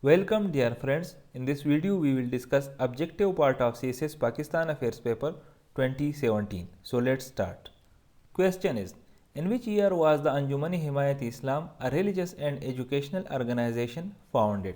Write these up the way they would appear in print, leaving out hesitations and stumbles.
Welcome dear friends. In this video we will discuss objective part of CSS Pakistan Affairs paper 2017. So let's start. Question is, in which year was the Anjuman-e-Himayat Islam, a religious and educational organization, founded?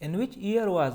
in which year was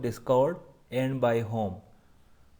discovered and by whom?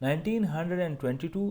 1922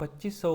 2500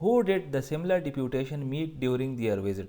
Who did the Simla deputation meet during their visit?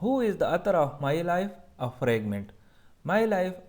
Who is the author of My Life a Fragment? My Life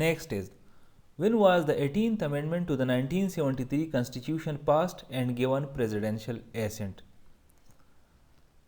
Next is, when was the 18th amendment to the 1973 constitution passed and given presidential assent?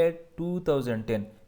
8 2010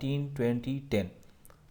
2010,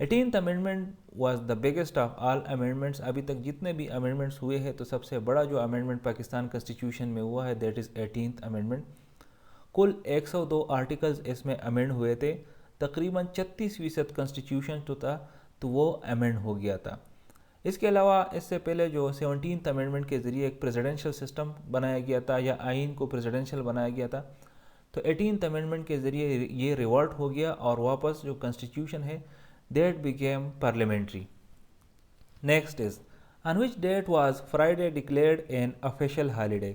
18th amendment was the biggest of all amendments. ابھی تک جتنے بھی amendments ہوئے ہیں تو سب سے بڑا جو امینڈمنٹ پاکستان کنسٹیٹیوشن میں ہوا ہے دیٹ از 18th امینڈمنٹ. کل 102 آرٹیکلز اس میں امینڈ ہوئے تھے. تقریباً 36% کنسٹیٹیوشن جو تھا تو وہ امینڈ ہو گیا تھا. اس کے علاوہ اس سے پہلے جو 17th امینڈمنٹ کے ذریعے ایک پریزیڈنشل سسٹم بنایا گیا تھا یا آئین کو پریزیڈنشل بنایا گیا تھا, تو 18th امینڈمنٹ کے ذریعے یہ ریورٹ ہو گیا اور واپس جو کنسٹیٹیوشن ہے that became parliamentary. Next is on which date was Friday declared an official holiday.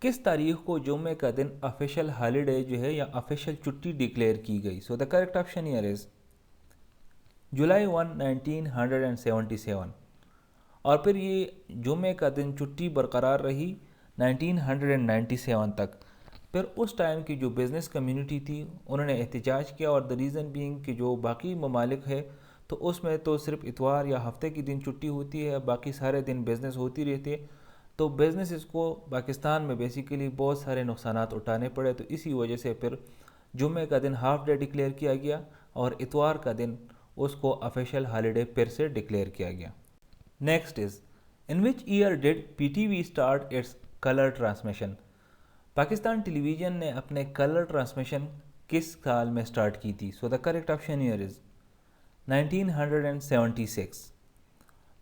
کس تاریخ کو جمعے کا دن آفیشیل ہالیڈے جو ہے یا آفیشیل چھٹی ڈکلیئر کی گئی؟ So the correct option hair is July 1 1977. اور پھر یہ جمعے کا دن چھٹی برقرار رہی 1997 تک. پھر اس ٹائم کی جو بزنس کمیونٹی تھی انہوں نے احتجاج کیا, اور دا ریزن بینگ کہ جو باقی ممالک ہے تو اس میں تو صرف اتوار یا ہفتے کی دن چھٹی ہوتی ہے, باقی سارے دن بزنس ہوتی رہتی ہے. تو بزنس اس کو پاکستان میں بیسیکلی بہت سارے نقصانات اٹھانے پڑے, تو اسی وجہ سے پھر جمعے کا دن ہاف ڈے ڈکلیئر کیا گیا اور اتوار کا دن اس کو آفیشیل ہالیڈے پھر سے ڈکلیئر کیا گیا. Next is in which year did P T V start its colour transmission. Pakistan television نے اپنے کلر ٹرانسمیشن کس سال میں اسٹارٹ کی تھی؟ So the correct option hair is 1976.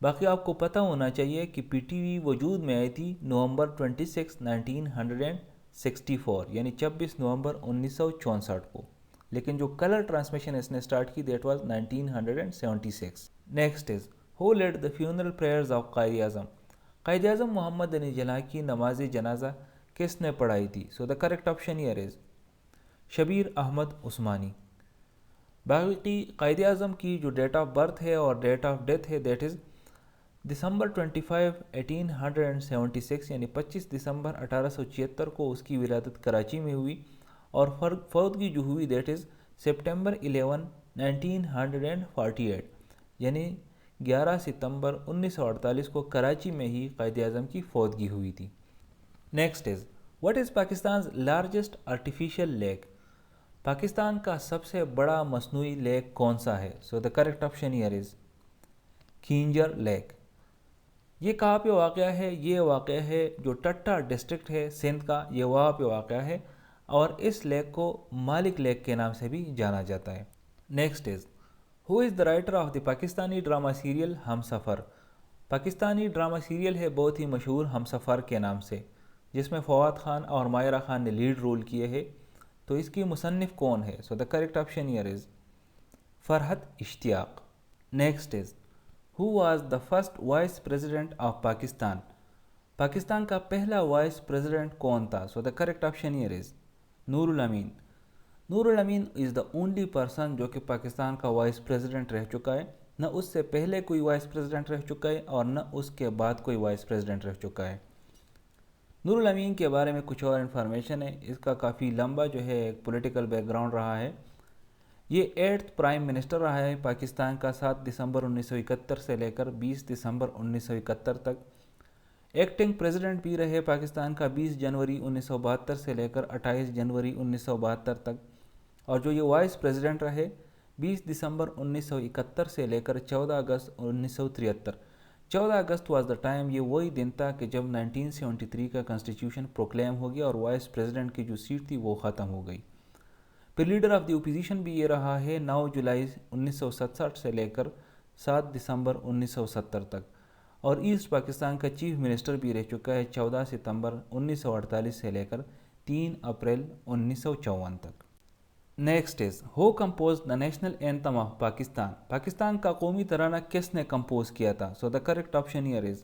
باقی آپ کو پتہ ہونا چاہیے کہ پی ٹی وی وجود میں آئی تھی نومبر 26 1964 یعنی 26 نومبر 1964 کو, لیکن جو کلر ٹرانسمیشن اس نے اسٹارٹ کی that was 1976. Next is who lead the funeral prayers of Quaid Azam. Quaid Azam محمد علی جناح کی نماز جنازہ کس نے پڑھائی تھی؟ So the correct option hair is Shabbir Ahmad Usmani. باقی قائد اعظم کی جو ڈیٹ آف برتھ ہے اور ڈیٹ آف ڈیتھ ہے دیٹ از دسمبر 25 1876 یعنی 25 دسمبر 1876 کو اس کی ولادت کراچی میں ہوئی, اور فوتگی جو ہوئی دیٹ از سپٹمبر 11 1948 یعنی 11 ستمبر 1948 کو کراچی میں ہی قائد اعظم کی فوتگی ہوئی تھی. Next is what is Pakistan's largest artificial lake. Pakistan کا سب سے بڑا مصنوعی لیک کون سا ہے؟ سو the correct option hair is Keenjhar lake. یہ کہاں پہ واقع ہے؟ یہ واقع ہے جو ٹٹا ڈسٹرکٹ ہے سندھ کا, یہ وہاں پہ واقع ہے, اور اس لیک کو مالک لیک کے نام سے بھی جانا جاتا ہے. Next is who is the writer of the Pakistani drama serial ہم سفر. پاکستانی ڈرامہ سیریل ہے بہت ہی مشہور ہم سفر کے نام سے, جس میں فواد خان اور مائرہ خان نے لیڈ رول کیے ہیں, تو اس کی مصنف کون ہے؟ سو the correct option hair is Farhat Ishtiaq. Next is who was the first vice president of Pakistan. Pakistan کا پہلا وائس پریزیڈنٹ کون تھا؟ So the correct option hair is Nurul Amin. Nurul Amin is the only person جو کہ پاکستان کا وائس پریزیڈنٹ رہ چکا ہے, نہ اس سے پہلے کوئی وائس پریزیڈنٹ رہ چکا ہے اور نہ اس کے بعد کوئی وائس پریزیڈنٹ رہ چکا ہے. نور الامین کے بارے میں کچھ اور انفارمیشن ہے, اس کا کافی لمبا جو ہے ایک پولیٹیکل بیک گراؤنڈ رہا ہے. یہ 8th پرائم منسٹر رہا ہے پاکستان کا 7 دسمبر 1971 سے لے کر 20 دسمبر 1971 تک. ایکٹنگ پریزیڈنٹ بھی رہے پاکستان کا 20 جنوری 1972 سے لے کر 28 جنوری 1972 تک, اور جو یہ وائس پریزیڈنٹ رہے 20 دسمبر 1971 سے لے کر 14 اگست 1973. 14 اگست واز دا ٹائم, یہ وہی دن تھا کہ جب 1973 کا کنسٹیٹیوشن پروکلیم ہو گیا اور وائس پریزیڈنٹ کی جو سیٹ تھی وہ ختم ہو گئی. پھر لیڈر آف دی اپوزیشن بھی یہ رہا ہے 9 جولائی 1967 سے لے کر 7 دسمبر 1970 تک, اور ایسٹ پاکستان کا چیف منسٹر بھی رہ چکا ہے 14 ستمبر 1948 سے لے کر 3 اپریل 1954 تک. Next is who compose the national anthem of Pakistan. Pakistan کا قومی ترانہ کس نے کمپوز کیا تھا؟ So the correct option hair is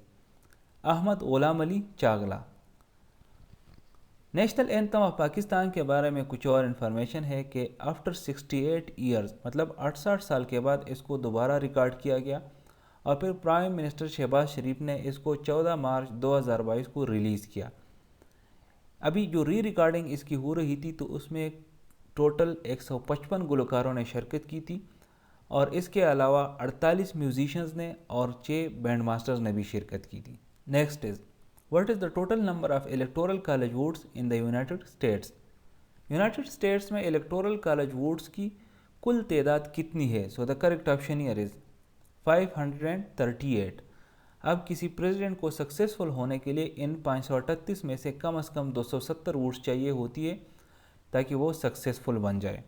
Ahmed Ghulam Ali Chagla. National anthem of Pakistan کے بارے میں کچھ اور انفارمیشن ہے کہ آفٹر 68 ایئرز مطلب 68 سال کے بعد اس کو دوبارہ ریکارڈ کیا گیا, اور پھر پرائم منسٹر شہباز شریف نے اس کو 14 مارچ 2022 کو ریلیز کیا. ابھی جو ری ریکارڈنگ اس کی ہو رہی تھی تو اس میں ٹوٹل 155 گلوکاروں نے شرکت کی تھی, اور اس کے علاوہ 48 میوزیشنز نے اور 6 بینڈ ماسٹرز نے بھی شرکت کی تھی. Next is what is the total number of electoral college votes in the United States. United States میں الیکٹورل کالج ووٹس کی کل تعداد کتنی ہے؟ سو دا کریکٹ آپشن ہیئر از 538۔ اب کسی پریزیڈنٹ کو سکسیسفل ہونے کے لیے ان 538 میں سے کم از کم 270 ووٹس چاہیے ہوتی ہے تاکہ وہ سکسیسفل بن جائے۔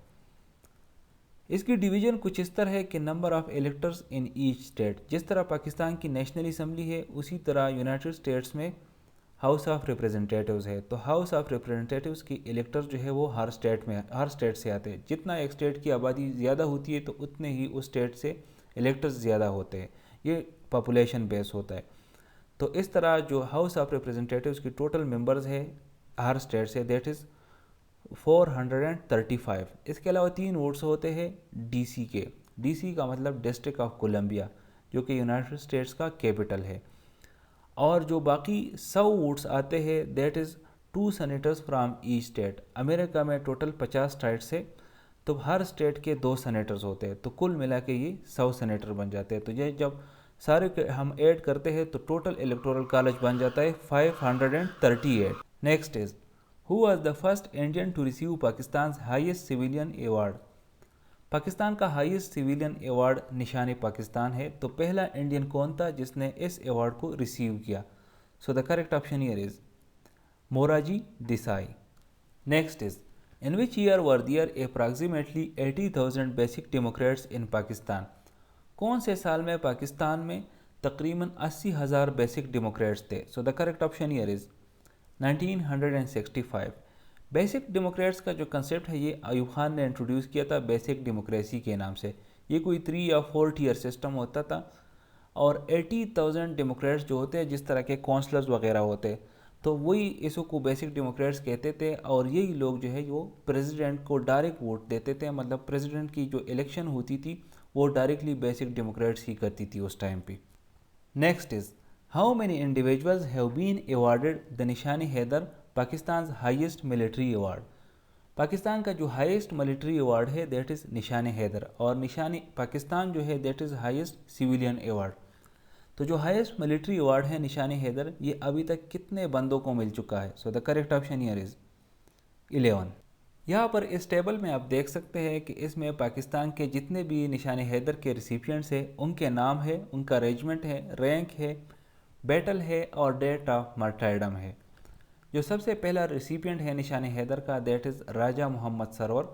اس کی ڈویژن کچھ اس طرح ہے کہ number of electors in each state, جس طرح پاکستان کی نیشنل اسمبلی ہے اسی طرح یونائٹڈ اسٹیٹس میں ہاؤس آف ریپریزنٹیٹیوز ہے، تو ہاؤس آف ریپریزنٹیٹیوز کی الیکٹرز جو ہے وہ ہر اسٹیٹ سے آتے ہیں۔ جتنا ایک اسٹیٹ کی آبادی زیادہ ہوتی ہے تو اتنے ہی اس اسٹیٹ سے الیکٹرز زیادہ ہوتے ہیں، یہ پاپولیشن بیس ہوتا ہے۔ تو اس طرح جو ہاؤس آف ریپریزنٹیٹیوز کی ٹوٹل ممبرز ہے ہر اسٹیٹ سے دیٹ از 435۔ اس کے علاوہ 3 ووٹس ہوتے ہیں ڈی سی کے، ڈی سی کا مطلب ڈسٹرکٹ آف کولمبیا جو کہ یونائٹڈ اسٹیٹس کا کیپٹل ہے، اور جو باقی 100 ووٹس آتے ہیں that is 2 senators from each state. امریکہ میں ٹوٹل 50 اسٹیٹس ہے تو ہر اسٹیٹ کے 2 سینیٹرز ہوتے ہیں، تو کل ملا کے یہ 100 سینیٹر بن جاتے ہیں۔ تو یہ جب سارے ہم ایڈ کرتے ہیں تو ٹوٹل الیکٹورل کالج بن جاتا ہے 538۔ Next is who was the first Indian to receive Pakistan's highest civilian award? Pakistan کا ہائیسٹ سویلین ایوارڈ نشان پاکستان ہے، تو پہلا انڈین کون تھا جس نے اس ایوارڈ کو ریسیو کیا؟ So the correct option hair is Morarji Desai. Next is in which year were there approximately 80,000 basic democrats in Pakistan? کون سے سال میں پاکستان میں تقریباً 80,000 بیسک ڈیموکریٹس تھے؟ So the correct option hair is 1965۔ Basic democrats کا جو کنسیپٹ ہے یہ ایوب خان نے انٹروڈیوس کیا تھا بیسک ڈیموکریسی کے نام سے۔ یہ کوئی 3 یا 4 ٹیئر سسٹم ہوتا تھا، اور 80,000 ڈیموکریٹس جو ہوتے ہیں جس طرح کے کونسلرز وغیرہ ہوتے تو وہی اس کو بیسک ڈیموکریٹس کہتے تھے، اور یہی لوگ جو ہے وہ پریزیڈنٹ کو ڈائریکٹ ووٹ دیتے تھے، مطلب پریزیڈنٹ کی جو الیکشن ہوتی تھی وہ ڈائریکٹلی بیسک ڈیموکریٹس ہی کرتی تھی اس ٹائم پہ۔ Next is how many individuals have been awarded the Nishan Haider Pakistan's highest military award? Pakistan کا جو ہائیسٹ ملٹری ایوارڈ ہے دیٹ از نشان حیدر، اور نشان پاکستان جو ہے that is highest civilian award. تو جو ہائیسٹ ملٹری ایوارڈ ہے نشان حیدر یہ ابھی تک کتنے بندوں کو مل چکا ہے؟ سو the correct option hair is 11۔ یہاں پر اس ٹیبل میں آپ دیکھ سکتے ہیں کہ اس میں پاکستان کے جتنے بھی نشان حیدر کے ریسیپینٹس ہیں ان کے نام ہے، ان کا ریجمنٹ ہے، رینک ہے، بیٹل ہے اور ڈیٹ آف مرٹائرڈم ہے۔ جو سب سے پہلا ریسیپینٹ ہے نشان حیدر کا دیٹ از راجہ محمد سرور،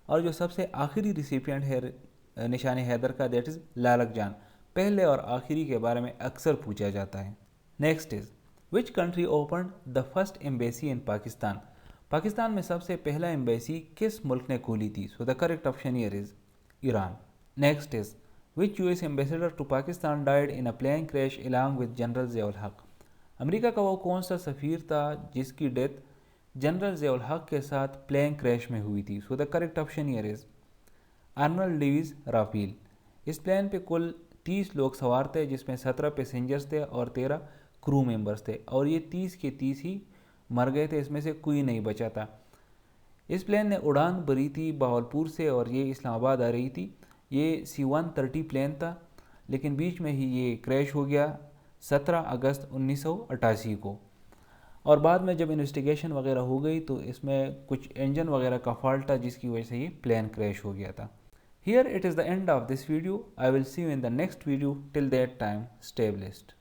اور جو سب سے آخری ریسیپینٹ ہے نشان حیدر کا دیٹ از لالک جان۔ پہلے اور آخری کے بارے میں اکثر پوچھا جاتا ہے۔ Next is which country opened the first embassy in Pakistan? Pakistan میں سب سے پہلا ایمبیسی کس ملک نے کھولی تھی؟ So the correct option hair is Iran. Next is which U S ambassador to Pakistan died in a plane crash along with general Zia ul Haq? امریکہ کا وہ کون سا سفیر تھا جس کی ڈیتھ جنرل ضیاء الحق کے ساتھ پلین کریش میں ہوئی تھی؟ So the correct option hair is Arnold Davies Raphel. اس پلین پہ کل 30 لوگ سوار تھے جس میں 17 پیسنجرز تھے اور 13 کرو ممبرز تھے، اور یہ 30 کے 30 ہی مر گئے تھے، اس میں سے کوئی نہیں بچا تھا۔ اس پلین نے اڑان بھری تھی بہاولپور سے اور یہ اسلام آباد آ رہی تھی۔ یہ C-130 پلین تھا، لیکن بیچ میں ہی یہ کریش ہو گیا 17 اگست 1988 کو، اور بعد میں جب انویسٹیگیشن وغیرہ ہو گئی تو اس میں کچھ انجن وغیرہ کا فالٹ تھا جس کی وجہ سے یہ پلین کریش ہو گیا تھا۔ Here it is the end of this video. I will see you in the next video. Till that time, stay blessed.